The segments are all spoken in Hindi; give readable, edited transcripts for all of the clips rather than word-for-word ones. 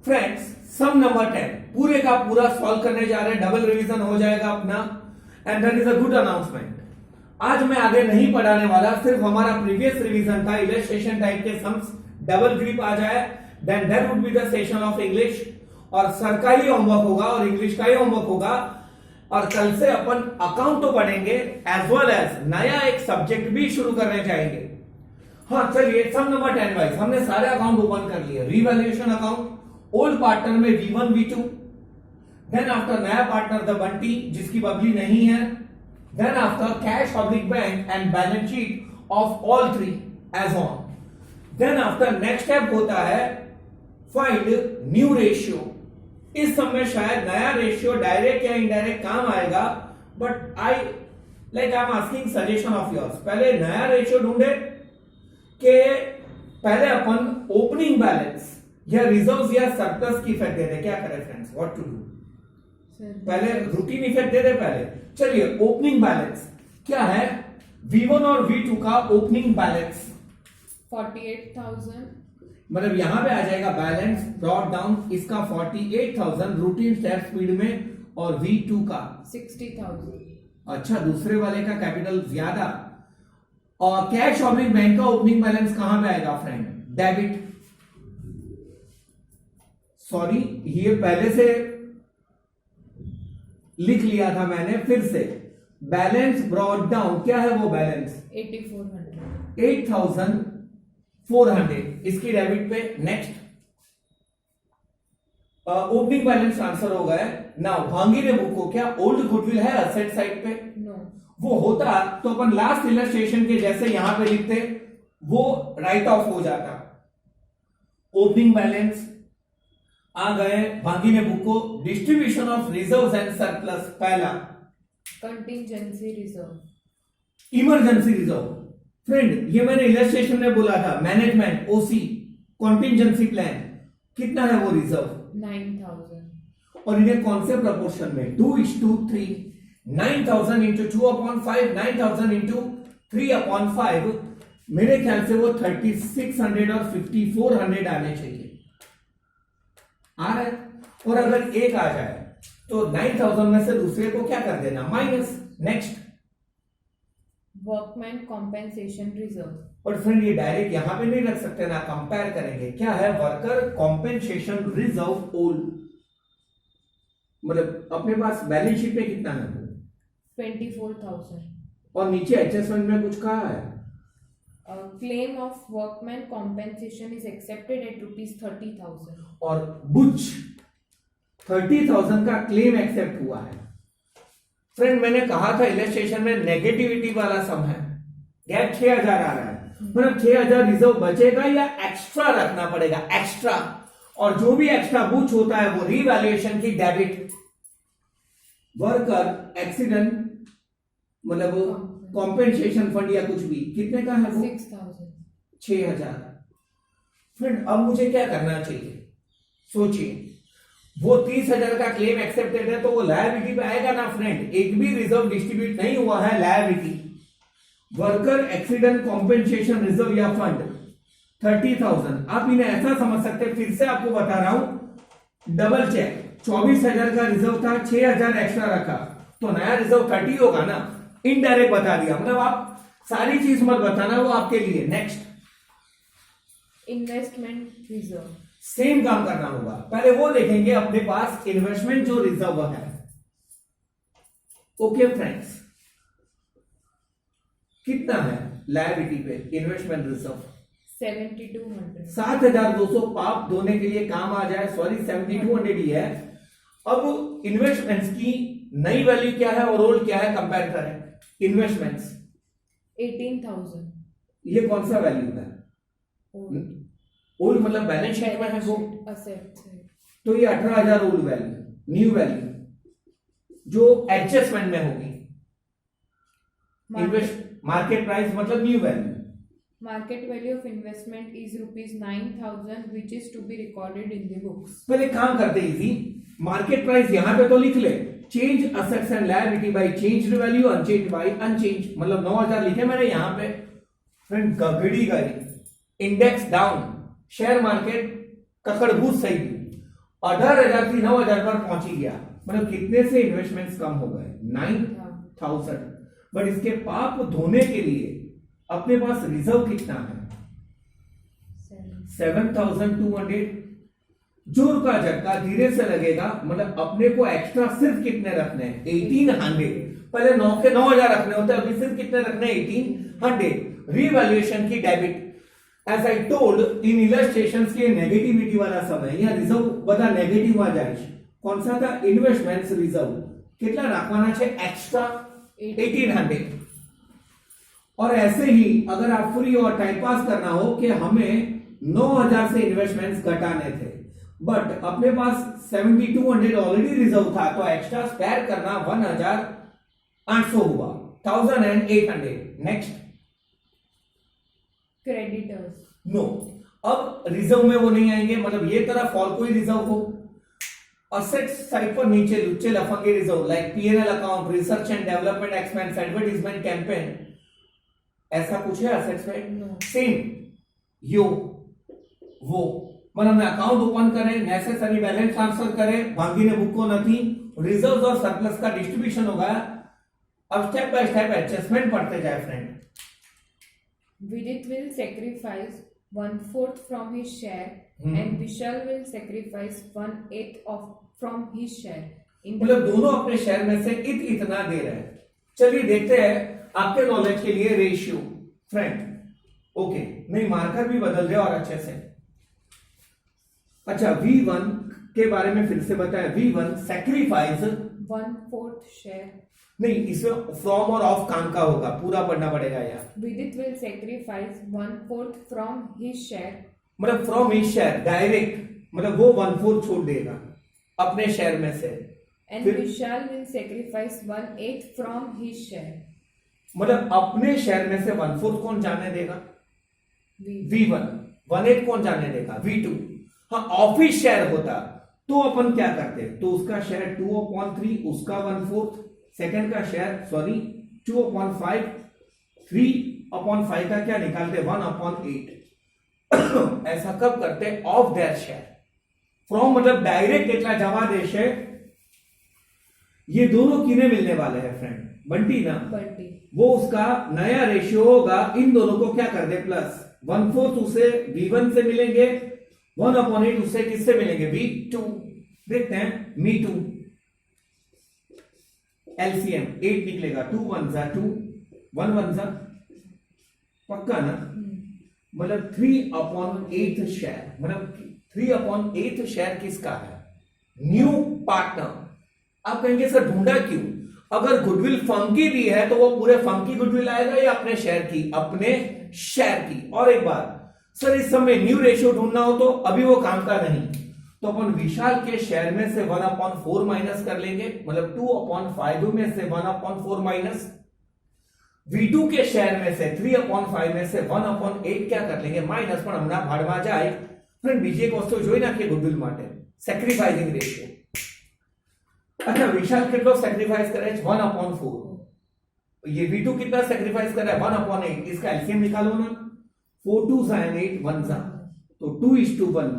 फ्रेंड्स सम नंबर 10 पूरे का पूरा सॉल्व करने जा रहे हैं, डबल रिवीजन हो जाएगा अपना and that is a good announcement. आज मैं आगे नहीं पढ़ाने वाला, सिर्फ हमारा प्रीवियस रिवीजन था, इलस्ट्रेशन टाइप के सम्स डबल ग्रिप आ जाए then that would be the session of English. और सर का ही होमवर्क होगा और इंग्लिश का ही होमवर्क होगा। और कल से अपन अकाउंट तो पढ़ेंगे एज वेल एज नया एक सब्जेक्ट भी शुरू करने जाएंगे। हाँ चलिए, सम नंबर 10 वाइज हमने सारे अकाउंट ओपन कर लिए। रीवैल्यूएशन अकाउंट, ओल्ड पार्टनर में V1 V2, देन आफ्टर नया पार्टनर द बंटी जिसकी बबली नहीं है, then after cash public bank and balance sheet of all three as on. Then after next step होता है फाइंड न्यू रेशियो। इस समय शायद नया रेशियो डायरेक्ट या इनडायरेक्ट काम आएगा, but I am asking suggestion of yours. पहले नया रेशियो ढूंढे कि पहले अपन ओपनिंग बैलेंस या रिजर्व्स या सरप्लस की इफेक्ट दे दे। क्या करें फ्रेंड्स, व्हाट टू डू? पहले रूटीन इफेक्ट दे दे पहले। चलिए, ओपनिंग बैलेंस क्या है? V1 और V2 का ओपनिंग बैलेंस 48,000, मतलब यहां पे आ जाएगा बैलेंस ब्रॉट डाउन, इसका 48,000 रूटीन स्टेप स्पीड में, और V2 का 60,000। अच्छा, दूसरे वाले का कैपिटल ज्यादा। और कैश ऑब्लिक बैंक का ओपनिंग बैलेंस कहां पे आएगा फ्रेंड? डेबिट। सॉरी, ये पहले से लिख लिया था मैंने, फिर से। बैलेंस ब्रॉट डाउन क्या है वो बैलेंस? 8400। 8400 इसकी डेबिट पे। नेक्स्ट ओपनिंग बैलेंस आंसर हो गया। नाउ भांगी ने बुक को क्या ओल्ड गुडविल है असेट साइड पे? नो। वो होता तो अपन लास्ट इलस्ट्रेशन के जैसे यहां पे लिखते, वो राइट ऑफ हो जाता। ओपनिंग बैलेंस आ गए भांगी ने बुक को। Distribution of reserves and surplus पहला contingency reserve, emergency reserve. Friend ये मैंने इलस्ट्रेशन में बोला था, मैनेजमेंट ओसी कॉन्टिजेंसी प्लान कितना है वो रिजर्व? 9,000। और इन्हें कौन से प्रपोर्शन में? 2:3। 9,000 इंटू 2/5, 9,000 इंटू 3/5। मेरे ख्याल से वो 3600 और 5400 आने चाहिए। आ रहा है? और अगर एक आ जाए तो 9,000 में से दूसरे को क्या कर देना? Minus. Next workman compensation reserve. और फ्रेंड ये डायरेक्ट यहां पे नहीं रख सकते ना, कंपेयर करेंगे। क्या है? Worker compensation reserve old. मतलब अपने पास बैलेंस शीट पे कितना है? 24,000। और नीचे एडजस्टमेंट में कुछ कहा है? Claim of workman compensation is accepted eight ₹30,000। और बुच 30,000 का क्लेम एक्सेप्ट हुआ है। फ्रेंड मैंने कहा था इलस्ट्रेशन में नेगेटिविटी वाला सम है, गैप 6,000 आ रहा है, मतलब 6,000 रिजर्व बचेगा या एक्स्ट्रा रखना पड़ेगा? एक्स्ट्रा। और जो भी एक्स्ट्रा बुच होता है वो रीवैल्यूएशन की डेबिट। वर्कर एक्सीडेंट मतलब कॉम्पेंसेशन फंड या कुछ भी, कितने का है वो? 6,000। 6,000। फ्रेंड अब मुझे क्या करना चाहिए? सोचिए, वो 30,000 का क्लेम एक्सेप्टेड है तो वो लायबिलिटी पे आएगा ना फ्रेंड। एक भी रिजर्व डिस्ट्रीब्यूट नहीं हुआ है, liability. Worker accident compensation reserve या फंड 30,000। आप इन्हें ऐसा समझ सकते हैं, फिर से आपको बता रहा हूं, डबल चेक। 24,000 का रिजर्व था, 6,000 एक्स्ट्रा रखा तो नया रिजर्व 30 होगा ना। इनडायरेक्ट बता दिया, मतलब आप सारी चीज मत बताना, वो आपके लिए। Next investment reserve. सेम काम करना होगा, पहले वो देखेंगे अपने पास इन्वेस्टमेंट जो रिजर्व है। ओके फ्रेंड्स, कितना है लायबिलिटी पे इन्वेस्टमेंट रिजर्व? 7,200। 7,200 पाप धोने के लिए काम आ जाए। सॉरी 7,200 ही है। अब इन्वेस्टमेंट्स की नई वैल्यू क्या है और ओल्ड क्या है, कंपेयर करें। इन्वेस्टमेंट्स 18,000। ये कौन सा वैल्यू है? ओल्ड मतलब बैलेंस शीट में है वो, असेट। तो ये 18,000 ओल्ड वैल्यू। न्यू वैल्यू जो एडजस्टमेंट में होगी, मार्केट प्राइस मतलब new value. Market value of investment is ₹9,000 which is to be recorded in the books. पहले काम करते इजी, मार्केट प्राइस यहां पे तो लिख ले, change assets and liability by changed value, unchanged by unchanged, मतलब 9,000 लिखे मैंने यहां पे। फ्रेंड गगड़ी गई, इंडेक्स डाउन, शेयर मार्केट ककड़बूस सही, 18,000 थी 9,000 पर पहुंच ही गया, मतलब कितने से इन्वेस्टमेंट्स कम हो गए 9,000। बट इसके पाप धोने के लिए अपने पास रिजर्व कितना है 7,200। जोर का झटका धीरे से लगेगा, मतलब अपने को एक्स्ट्रा सिर्फ कितने रखने हैं 1,800। पहले 9 के 9,000 रखने होते, अभी सिर्फ कितने रखने हैं 1,800। रीवैल्यूएशन की debit as I told in illustrations के नेगेटिविटी वाला समय या रिजर्व બધા નેગેટિવ માં જાય છે। કોણ સા था ઇન્વેસ્ટમેન્ટ્સ રિઝર્વ કેટલા રાખવાના છે एक्स्ट्रा 1,800। और ऐसे ही अगर आप फ्री और टाइम पास करना हो कि हमें 9,000 से इन्वेस्टमेंट्स घटाने थे बट अपने पास 7,200 ऑलरेडी रिजर्व था, तो एक्स्ट्रा स्पेयर करना 1,800 हुआ 1,800। नेक्स्ट क्रेडिटर्स नो, अब रिजर्व में वो नहीं आएंगे, मतलब ये तरफ और कोई रिजर्व हो असेट साइड पर नीचे लुच्चे लफंगे reserve like PNL account, research and development expense, advertisement campaign, ऐसा कुछ है असेट्स में सेम यो वो, मतलब हमने अकाउंट ओपन करें, नेसेसरी बैलेंस ट्रांसफर करें, भांगीने बुक को नहीं, रिजर्व और सरप्लस का डिस्ट्रीब्यूशन होगा। अब स्टेप बाय स्टेप एडजस्टमेंट पढ़ते जाए friend. Vidit will sacrifice 1/4 from his share and Vishal will sacrifice 1/8 of from his share. मतलब दोनों अपने शेयर में से इतना दे रहे हैं। चलिए देखते हैं आपके नॉलेज के लिए रेशियो फ्रेंड। ओके, नहीं मार्कर भी बदल दे और अच्छे से। अच्छा, V1 के बारे में फिर से बताया। V1 sacrifice 1/4 share. नहीं, इसमें फ्रॉम और ऑफ काम का होगा, पूरा पढ़ना पड़ेगा यार। Vidit will sacrifice 1/4 from his share. मतलब फ्रॉम हिज शेयर डायरेक्ट, मतलब वो 1/4 छोड़ देगा अपने शेयर में से। And Vishal will sacrifice 1/8 from his share. मतलब अपने शेयर में से 1/4 कौन जाने देगा V1, 1/8 कौन जाने देगा V2। हाँ, ऑफिस शेयर होता तो अपन क्या करते, तो उसका शेयर 2/3, उसका 1/4, सेकंड का शेयर 2/5, 3/5 का क्या निकालते 1/8। ऐसा कब करते, ऑफ देयर शेयर। फ्रॉम मतलब डायरेक्ट इतना जमा देशे, ये दोनों किने मिलने वाले हैं फ्रेंड, बंटी ना, बंटी। वो उसका नया रेशियो होगा, इन दोनों को क्या कर दे प्लस 1/4 उसे V1 से मिलेंगे, 1/8 उससे किससे मिलेंगे V2। देखते हैं Me2 एलसीएम 8 निकलेगा, 2 1 जा 2, 1 1 जा, पक्का ना, मतलब 3/8 शेयर, मतलब 3/8 शेयर किसका है, न्यू पार्टनर। आप कहेंगे सर ढूंढा क्यों, अगर गुडविल फर्म की भी है तो वो पूरे फर्म की गुडविल आएगा या अपने शेयर की, अपने शेयर की। और एक बात सर, इस समय न्यू रेशियो ढूंढना हो तो अभी वो काम का नहीं, तो अपन विशाल के शेयर में से 1/4 माइनस कर लेंगे, मतलब 2/5 में से 1/4 माइनस, V2 के शेयर में से 3/5 में से 1/8 क्या कर लेंगे माइनस, पर हमारा भाड़वा जाए। फ्रेंड बीजी एक वस्तु જોઈ નાખીએ ગુડવિલ માટે, સેક્રિફાઇસિંગ રેશિયો। अच्छा, विशाल कितना सेक्रीफाइस करे 1/4, ये V2 कितना सेक्रीफाइस कर रहा है 1/8, इसका एलसीएम निकालो ना, 4 2 9 8 1 जा, तो 2:1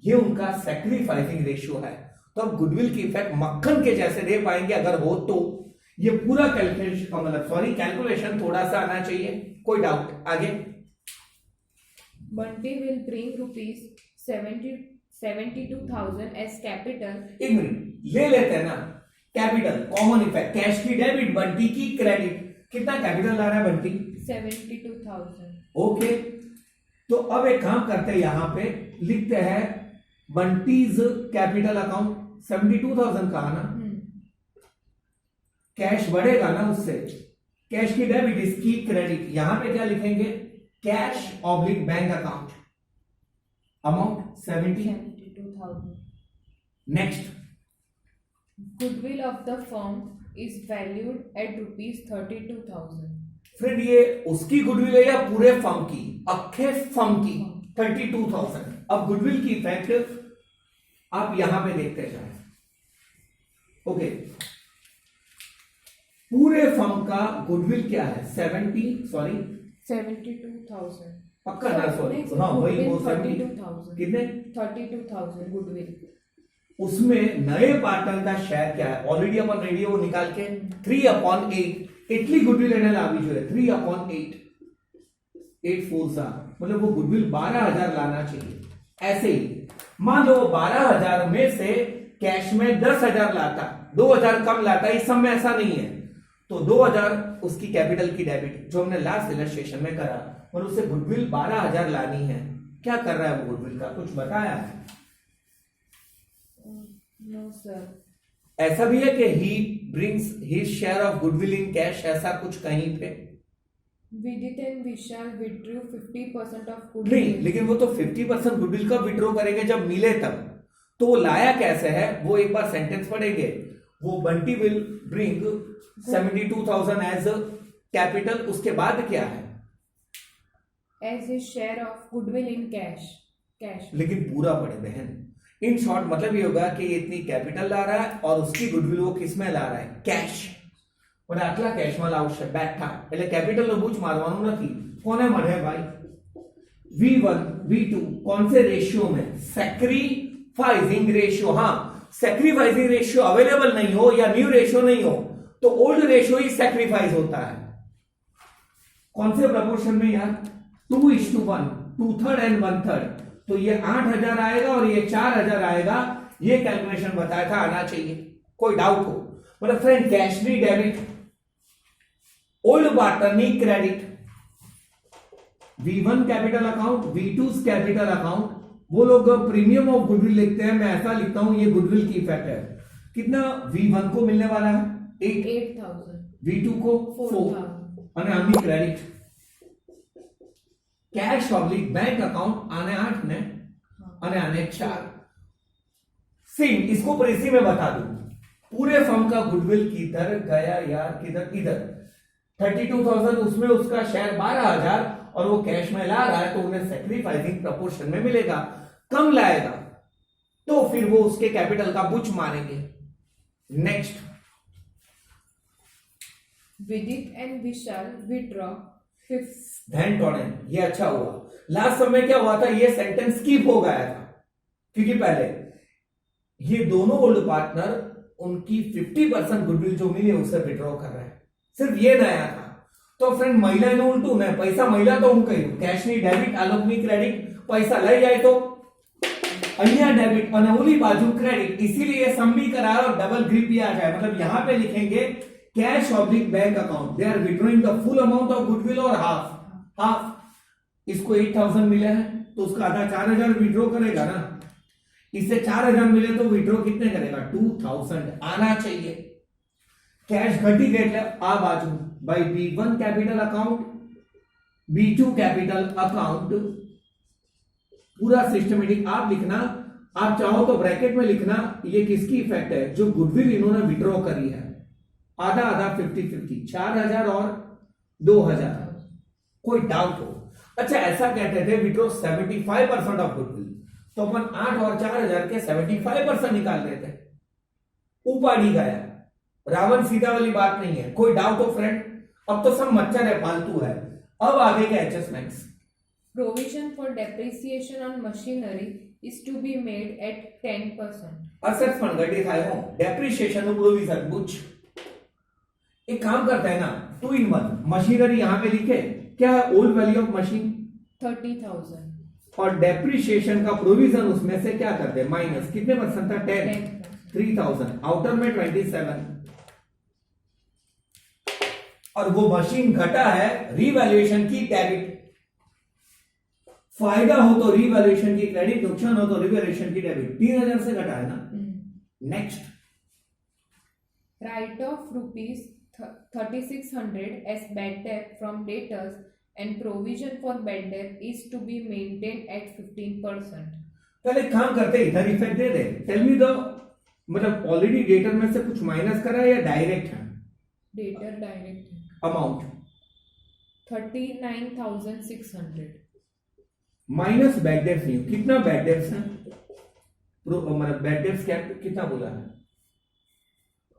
ये उनका सेक्रीफाइसिंग रेशियो है। तो अब गुडविल की इफेक्ट मक्खन के जैसे दे पाएंगे अगर हो तो। ये पूरा कैलकुलेशन मतलब कैलकुलेशन थोड़ा सा आना चाहिए, कोई डाउट आगे। Bunty will bring rupees 72,000 as capital. एक मिनट ले लेते हैं ना, कैपिटल कॉमन इफेक्ट, कैश की डेबिट, बंटी की क्रेडिट। कितना कैपिटल ला रहा है बंटी 72,000. ओके, तो अब एक काम करते हैं, यहां पे लिखते हैं बंटीज कैपिटल अकाउंट 72,000 का ना, कैश बढ़ेगा ना उससे, कैश की डेबिट इसकी क्रेडिट, यहां पे क्या लिखेंगे cash oblique bank account, amount 72,000. Next, Goodwill of the firm is valued at rupees 32,000. Friend ये उसकी गुडविल है या पूरे फर्म की, अखे फर्म की 32,000। अब गुडविल की इफेक्ट आप यहां पे देखते जाए। ओके, पूरे फर्म का गुडविल क्या है 72,000. पक्का ना, सॉरी हाँ वही वो 32,000. कितने 32,000 goodwill. उसमें नए पार्टनर का शेयर क्या है, ऑलरेडी अपन रेडी वो निकाल के 3/8 इतनी गुडविल लेने लावी जो है 3/8 8 4 मतलब वो गुडविल 12,000 लाना चाहिए। ऐसे ही मान लो 12,000 में से कैश में 10,000 लाता, 2,000 कम लाता, इस सब में ऐसा नहीं है, तो 2,000 उसकी कैपिटल की डेबिट जो हमने लास्ट इलस्ट्रेशन में करा, और उसे गुडविल 12,000 लानी है। क्या कर रहा है वो गुडविल का, कुछ बताया है? No sir. ऐसा भी है कि he brings his share of goodwill in cash, ऐसा कुछ कहीं पे Vidit and Vishal withdrew 50% of नहीं, गुडविल। लेकिन वो तो 50% गुडविल का विड्रॉ करेंगे जब मिले तब, तो वो लाया कैसे है वो एक बार सेंटेंस पढ़ेंगे। वो Bunty will bring 72,000 as capital, उसके बाद क्या है, as a share of goodwill in cash. लेकिन पूरा पढ़े बहन। इन शॉर्ट मतलब ये होगा कि ये इतनी कैपिटल ला रहा है और उसकी गुडविल वो किस में ला रहा है, कैश। और आटला कैश में लावशे बैठा એટલે कैपिटल નો બૂચ મારવાનું નથી, કોને મળે ભાઈ V1 V2 कौन से रेशियो में, सैक्रिफाइसिंग रेशियो। हाँ, सैक्रिफाइसिंग रेशियो अवेलेबल नहीं हो या न्यू रेशियो नहीं हो तो ओल्ड रेशियो ही सैक्रिफाइस होता है। कौन से प्रपोर्शन में यार, 2:1, 2/3 एंड 1/3, तो ये 8,000 आएगा और ये 4,000 आएगा। ये कैलकुलेशन बताया था, आना चाहिए, कोई डाउट हो। मतलब फ्रेंड कैश नी डेबिट, ओल्ड पार्टनर नी credit, V1 capital account, V2 capital account, वो लोग प्रीमियम ऑफ गुडविल लिखते हैं, मैं ऐसा लिखता हूं ये गुडविल की इफेक्ट है। कितना V1 को मिलने वाला है 8,000, V2 को 4 અને આની credit cash oblique bank account आने 8 ने અને आने 4। सेम इसको पर इसी में बता दूं, पूरे फर्म का गुडविल किधर गया यार, किधर, इधर 32,000, उसमें उसका शेयर 12,000 और वो कैश में ला रहा है, तो उन्हें सैक्रिफाइसिंग प्रपोर्शन में मिलेगा। कम लाएगा तो फिर वो उसके कैपिटल का बुच मारेंगे। नेक्स्ट, विदित एंड विशाल विड्रॉ 5 धैन टोड़न, ये अच्छा हुआ। लास्ट समय क्या हुआ था, ये सेंटेंस स्किप हो गया था, क्योंकि पहले ये दोनों ओल्ड पार्टनर उनकी 50% गुडविल जो मिली उसे विड्रॉ कर रहे हैं, सिर्फ ये नया था। तो फ्रेंड महिला નું ઉલટું ને, પૈસા મહિલા તો હું કહ્યું કેશ ની ડેબિટ, આલોકની ક્રેડિટ, પૈસા લઈ જાય તો અહીંયા डेबिट और ओली बाजू क्रेडिट, इसीलिए सम भी कराया और डबल ग्रिप भी आ जाए। मतलब यहां पे लिखेंगे cash oblique bank account, they are withdrawing the full amount of goodwill और हाफ। इसको 8,000 मिले हैं तो उसका आधा 4,000 विड्रॉ करेगा ना, इससे 4,000 मिले तो विड्रॉ कितने करेगा, 2,000 आना चाहिए। कैश घटी गए એટલે આ बाजू by B1 capital account, B2 capital account, पूरा सिस्टमेटिक आप लिखना। आप चाहो तो ब्रैकेट में लिखना ये किसकी इफेक्ट है, जो गुडविल इन्होंने विड्रॉ करी है, आधा आधा 50-50, 4,000 और 2,000। कोई डाउट हो? अच्छा, ऐसा कहते थे विड्रॉ 75% ऑफ गुडविल, तो अपन 8 और 4,000 के 75% निकाल लेते, उपाड़ी गया। रावण सीधा वाली बात नहीं है, कोई डाउट हो फ्रेंड? अब तो सब मच्छर है, फालतू है। अब आगे के adjustments, provision for depreciation on machinery is to be made at 10%. Assets पण घटी થાય હો, डेप्रिसिएशन નું પ્રોવિઝન बुच। एक काम करते हैं ना, 2 in 1, मशीनरी यहां पे लिखे, क्या ओल्ड वैल्यू ऑफ मशीन 30,000 और डेप्रिसिएशन का प्रोविजन उसमें से क्या कर दे माइनस, कितने परसेंट था, 10, 3,000, आउटर में 27, और वो मशीन घटा है रीवैल्यूएशन की डेबिट। फायदा हो तो रीवैल्यूएशन की क्रेडिट, नुकसान हो तो रीवैल्यूएशन की डेबिट। 3,000 से घटा है ना। Next, write off rupees 3,600 as bad debt from debtors and provision for bad debt is to be maintained at 15%. पहले काम करते इधर इफेक्ट दे दे, टेल मी द, मतलब ऑलरेडी डेटर में से कुछ माइनस करा है या डायरेक्ट है Debtor direct amount, 39,600 minus bad debts नहीं, कितना बैड डेट्स है, मतलब बैड डेट्स क्या, कितना बोला है,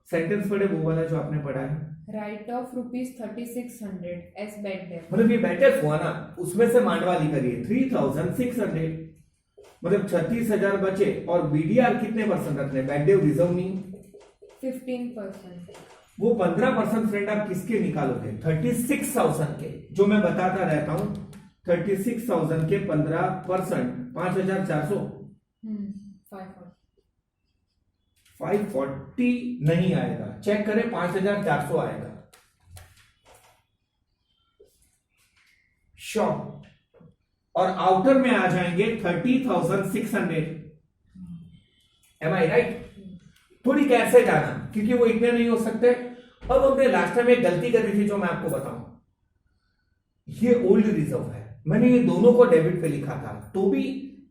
सेंटेंस पढ़े वो वाला जो आपने पढ़ा है, write off rupees 3,600 as bad debt. मतलब ये बैड डेट्स हुआ ना, उसमें से मांडवाली करिए 3,600, मतलब 36,000 बचे और बीडीआर कितने परसेंट रखने, बैड डेट रिजर्व नहीं, 15%. वो 15% फ्रेंड आप किसके निकालोगे, 36,000 के, जो मैं बताता रहता हूं 36,000 के 15% 5,400, 540 नहीं आएगा, चेक करें 5,400 आएगा, श्योर। और आउटर में आ जाएंगे 30,600, एम आई राइट? थोड़ी कैसे जाना, क्योंकि वो इतने नहीं हो सकते। अब हमने लास्ट टाइम एक गलती करी थी जो मैं आपको बताऊं, ये ओल्ड रिजर्व है, मैंने ये दोनों को डेबिट पे लिखा था, तो भी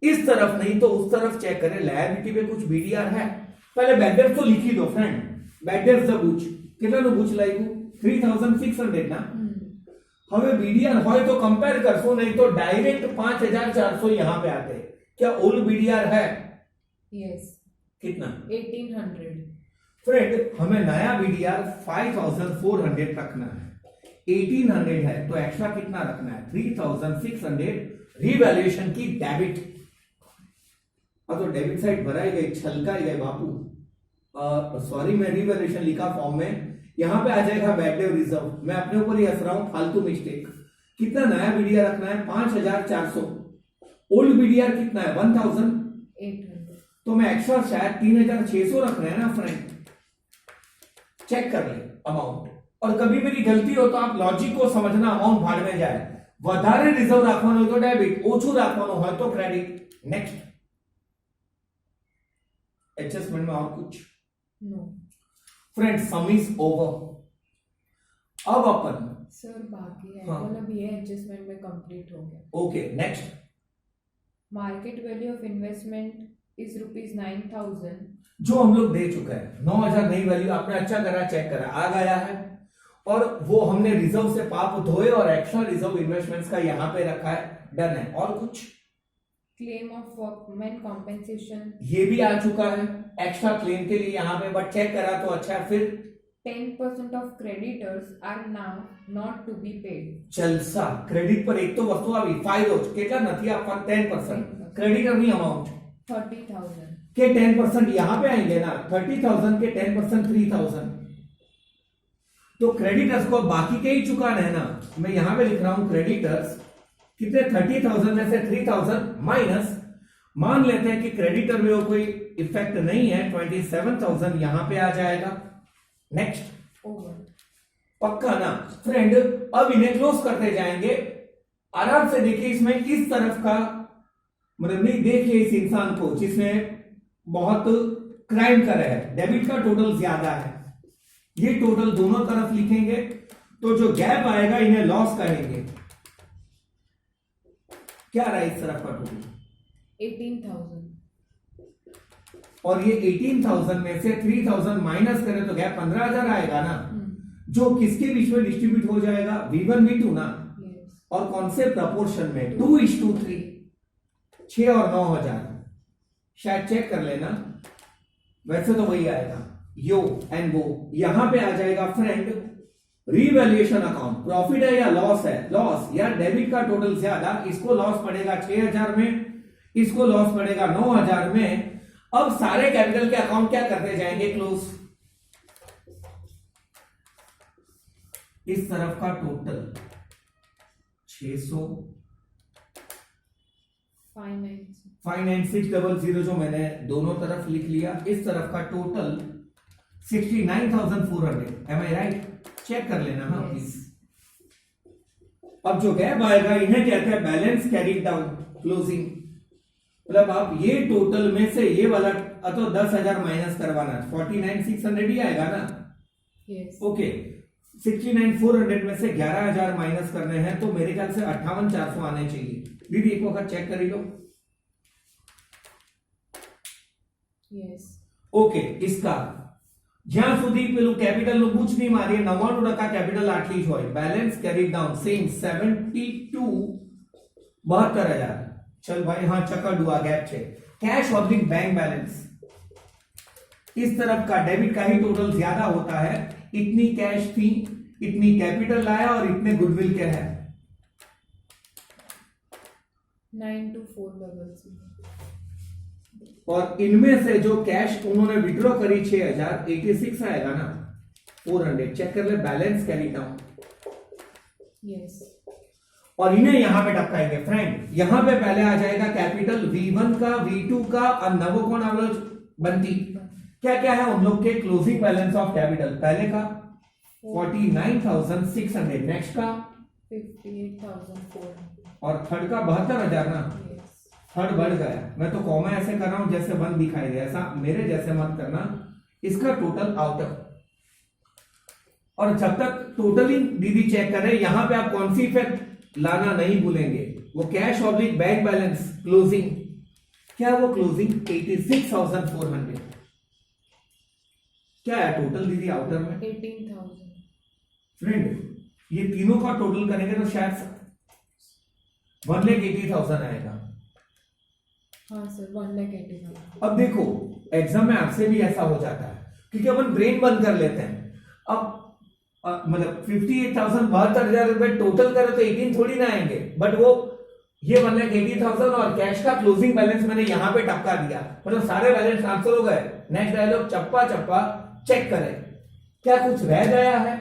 इस तरफ नहीं तो उस तरफ चेक करें, लायबिलिटी पे कुछ बीडीआर है, पहले बैड डेट तो लिख ही दो फ्रेंड, बैड डेट से पूछ कितना नु पूछ लाइक 3,600 ना, हमें बीडीआर हो तो कंपेयर कर सो, नहीं तो डायरेक्ट 5,400 यहां पे आते। क्या ओल्ड बीडीआर है? यस. कितना? 1,800. फ्रेंड हमें नया बीडीआर 5,400 रखना है, 1,800 है तो एक्स्ट्रा कितना रखना है, 3,600 रिवैल्यूएशन की डेबिट। अब तो डेबिट साइड भराई गई, छलकाई गई बापू, सॉरी मैं रिवैल्यूएशन लिखा फॉर्म में, यहां पे आ जाएगा बैड डेट रिजर्व, मैं अपने ऊपर ही हंस रहा हूं, फालतू मिस्टेक। कितना नया बीडीआर रखना है, 5,400, ओल्ड बीडीआर कितना है 1,800, तो मैं एक्स्ट्रा शायद 3,600 रखना है ना फ्रेंड, चेक कर ले अमाउंट। और कभी मेरी गलती हो तो आप लॉजिक को समझना, अमाउंट भाड़ में जाए, વધારે रिजर्व રાખવાનો હોય તો डेबिट, ઓછું રાખવાનો હોય तो क्रेडिट। नेक्स्ट एडजस्टमेंट में और कुछ no friend, sum is over. अब अपन सर बाकी है, हाँ। मतलब ये एडजस्टमेंट में कंप्लीट हो गया। Okay next, market value of investment is ₹9,000। जो हम लोग दे चुका है 9,000 नई वैल्यू, आपने अच्छा करा चेक करा, आ गया है, और वो हमने रिजर्व से पाप धोए और एक्स्ट्रा रिजर्व इन्वेस्टमेंट्स का यहां पे रखा है, डन है। और कुछ क्लेम ऑफ वर्कमैन कॉम्पेंसेशन, ये भी आ चुका है एक्स्ट्रा क्लेम के लिए यहां पे, बट चेक करा तो अच्छा है। फिर 10% of creditors are now not to be paid. जलसा, क्रेडिट पर एक तो वस्तु આવી ફાયદો કેટલા નથી આપવા, 10%, क्रेडिटर नहीं अमाउंट 30,000 के 10% यहां पे आएंगे ना, 30,000 के 10% 3,000, तो क्रेडिटर्स को बाकी के ही चुकाना है ना, मैं यहां पे लिख रहा हूं क्रेडिटर्स कितने, 30,000 में से 3,000 माइनस, मान लेते हैं कि क्रेडिटर में वो कोई इफेक्ट नहीं है, 27,000 यहां पे आ जाएगा। Next over. पक्का ना फ्रेंड, अब इन्हें क्लोज करते जाएंगे, आराम से देखिए, इसमें इस तरफ का मतलब नहीं, देखिए इस इंसान को जिसने बहुत क्राइम करा है, डेबिट का टोटल ज्यादा है, ये टोटल दोनों तरफ लिखेंगे तो जो गैप आएगा इन्हें लॉस कहेंगे। क्या रहा इस तरफ का टोटल, 18,000, और ये 18,000 में से 3,000 माइनस करें तो गैप 15,000 आएगा ना, जो किसके बीच में डिस्ट्रीब्यूट हो जाएगा, V1 V2 ना, यस। और कौन से प्रपोर्शन में, 2:3, 6 और 9,000, शायद चेक कर लेना, वैसे तो वही आएगा, यो एंड वो यहां पे आ जाएगा फ्रेंड, रीवैल्यूएशन अकाउंट, प्रॉफिट है या लॉस है, लॉस, या डेबिट का टोटल ज्यादा, इसको लॉस पड़ेगा 6,000 में, इसको लॉस पड़ेगा 9,000 में। अब सारे कैपिटल के अकाउंट क्या करते जाएंगे, क्लोज। इस तरफ का टोटल 600, 59600 जो मैंने दोनों तरफ लिख लिया, इस तरफ का टोटल 69,400, एम आई राइट? चेक कर लेना हाँ प्लीज। अब जो गैप आएगा इन्हें कहते हैं बैलेंस कैरीड डाउन, क्लोजिंग, मतलब आप ये टोटल में से ये वाला तो 10,000 माइनस करवाना, 49,600 ही आएगा ना, यस। ओके। 69,400 में से 11,000 माइनस करने हैं, तो मेरे ख्याल से 58,400 आने चाहिए। दीदी एक वक्त चेक कर लो, यस। ओके। इसका જ્યાં સુધી પેલું કેપિટલ નું બૂચ નહીં મારીએ, 99% કેપિટલ આટલી જ હોય, બેલેન્સ કેરી डाउन सेम 72, 72,000। चल भाई हाँ चक्कर डुआ गैप छे, कैश ऑब्लिक बैंक बैलेंस, इस तरफ का डेबिट का ही टोटल ज्यादा होता है, इतनी कैश थी, इतनी कैपिटल लाया और इतने गुडविल के है। 92400। और इनमें से जो कैश उन्होंने विड्रॉ करी 6000, 86 आएगा ना, 400 चेक कर ले, बैलेंस कैरी डाउन। Yes. और इन्हें यहां पे टपकाएंगे फ्रेंड। यहां पे पहले आ जाएगा कैपिटल V1 का, V2 का और नवोकोण अवरोज बनती। क्या क्या है उन लोग के क्लोजिंग बैलेंस ऑफ कैपिटल? पहले का 49,600, नेक्स्ट का 58,400 और थर्ड का 72,000 ना। Yes. थर्ड बढ़ गया। मैं तो कॉमा ऐसे कर रहा हूं जैसे 1 दिखाई दे, ऐसा मेरे जैसे मत करना। इसका टोटल आउटर, और जब तक टोटलिंग दीदी चेक कर रहे हैं, यहां पे आप कौन सी इफेक्ट लाना नहीं भूलेंगे, वो cash oblique bank balance closing. क्या वो क्लोजिंग 86,400 क्या है टोटल दीदी आउटर में? 18,000 फ्रेंड ये तीनों का टोटल करेंगे तो शायद 1,80,000 आएगा। हाँ सर, 1,80,000। अब देखो एग्जाम में आपसे भी ऐसा हो जाता है, क्योंकि अपन ब्रेन बंद कर लेते हैं। अब मतलब 58,000, 72,000 रुपए टोटल करे तो 18 थोड़ी ना आएंगे, बट वो ये 1,80,000 और कैश का क्लोजिंग बैलेंस मैंने यहां पे टपका दिया, मतलब सारे बैलेंस ट्रांसफर हो गए। नेक्स्ट डायलॉग चप्पा चप्पा चेक करें क्या कुछ रह गया है,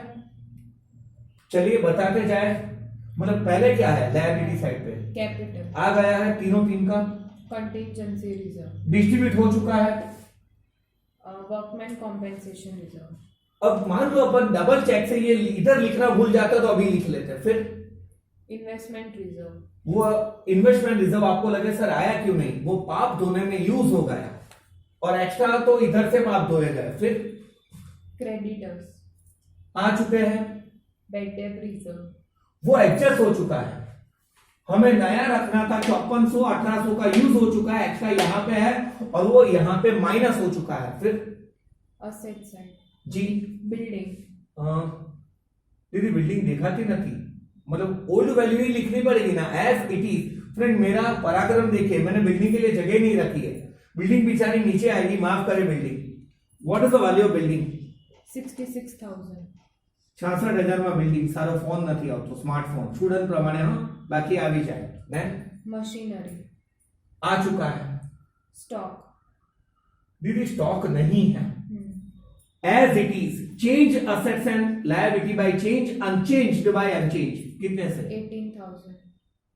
चलिए बताते जाए। मतलब पहले क्या है, लायबिलिटी साइड पे कैपिटल आ गया है तीनों तीन का, कंटिजेंसी रिजर्व, डिस्ट्रीब्यूट हो चुका है। Workman compensation reserve. अब मान लो अपन डबल चेक से ये इधर लिखना भूल जाता तो अभी लिख लेते। फिर इन्वेस्टमेंट रिजर्व, वो इन्वेस्टमेंट रिजर्व आपको लगे सर आया क्यों नहीं, वो पाप धोने में यूज हो गया और एक्स्ट्रा तो इधर से पाप धोए गए। फिर क्रेडिटर्स आ चुके हैं, बैड डेट रिजर्व, वो एडजस्ट हो चुका है। हमें नया रखना था 5400, 1800 का यूज हो चुका है, एक्स्ट्रा यहां पे है और वो यहां पे माइनस हो चुका है। फिर असेट साइड जी बिल्डिंग, दीदी बिल्डिंग दिखाती ना थी, मतलब ओल्ड वैल्यू ही लिखनी पड़ेगी ना, एज इट इज। फ्रेंड मेरा पराक्रम देखिए, मैंने बिल्डिंग के लिए जगह नहीं रखी है, बिल्डिंग बेचारी नीचे आएगी, माफ करे building. What is the value of building? 66,000 66,000 में बिल्डिंग, सारो फोन નથી આવતો, स्मार्टफोन स्टूडेंट प्रमाणे हाँ बाकी આવી જાય। देन मशीनरी आ चुका है। स्टॉक, दीदी स्टॉक नहीं है, as it is. Change assets and liability by change, unchanged by unchange. कितने से? 18,000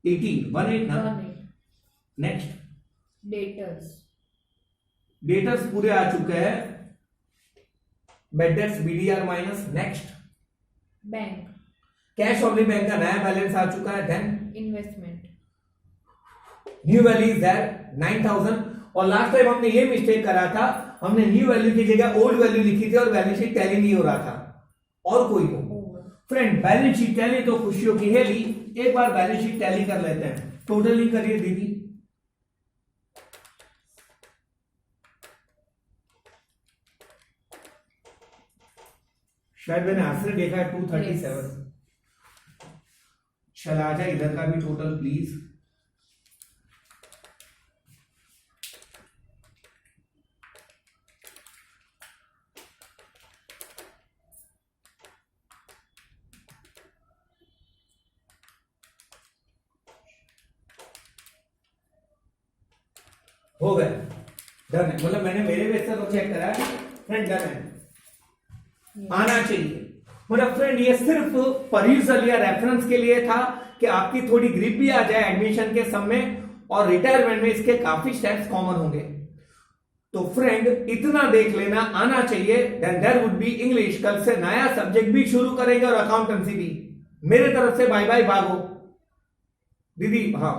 18 18 ना। 18 नेक्स्ट डेटर्स, डेटर्स पूरे आ चुके हैं, bad debts BDR minus. Next bank, cash oblique bank का नया बैलेंस आ चुका है। Then investment, new value is there 9,000। और लास्ट टाइम हमने ये मिस्टेक करा था, हमने न्यू वैल्यू की जगह ओल्ड वैल्यू लिखी थी और बैलेंस शीट टैली नहीं हो रहा था। और कोई हो फ्रेंड बैलेंस शीट टैली तो खुशियों की है ली, एक बार बैलेंस शीट टैली कर लेते हैं। टोटलिंग करिए दीदी। शायद मैंने आंसर देखा है 237। चल आ जाए इधर का भी टोटल प्लीज। हो गया, डन है। मतलब मैंने मेरे बेस से तो चेक करा है फ्रेंड, डन है, आना चाहिए। मतलब फ्रेंड ये सिर्फ परयूजल या रेफरेंस के लिए था कि आपकी थोड़ी ग्रिप भी आ जाए एडमिशन के समय, और रिटायरमेंट में इसके काफी स्टेप्स कॉमन होंगे। तो फ्रेंड इतना देख लेना आना चाहिए। Then there would be English, कल से नया सब्जेक्ट भी शुरू करेंगे और अकाउंटेंसी भी। मेरे तरफ से बाय बाय, भागो दीदी। हाँ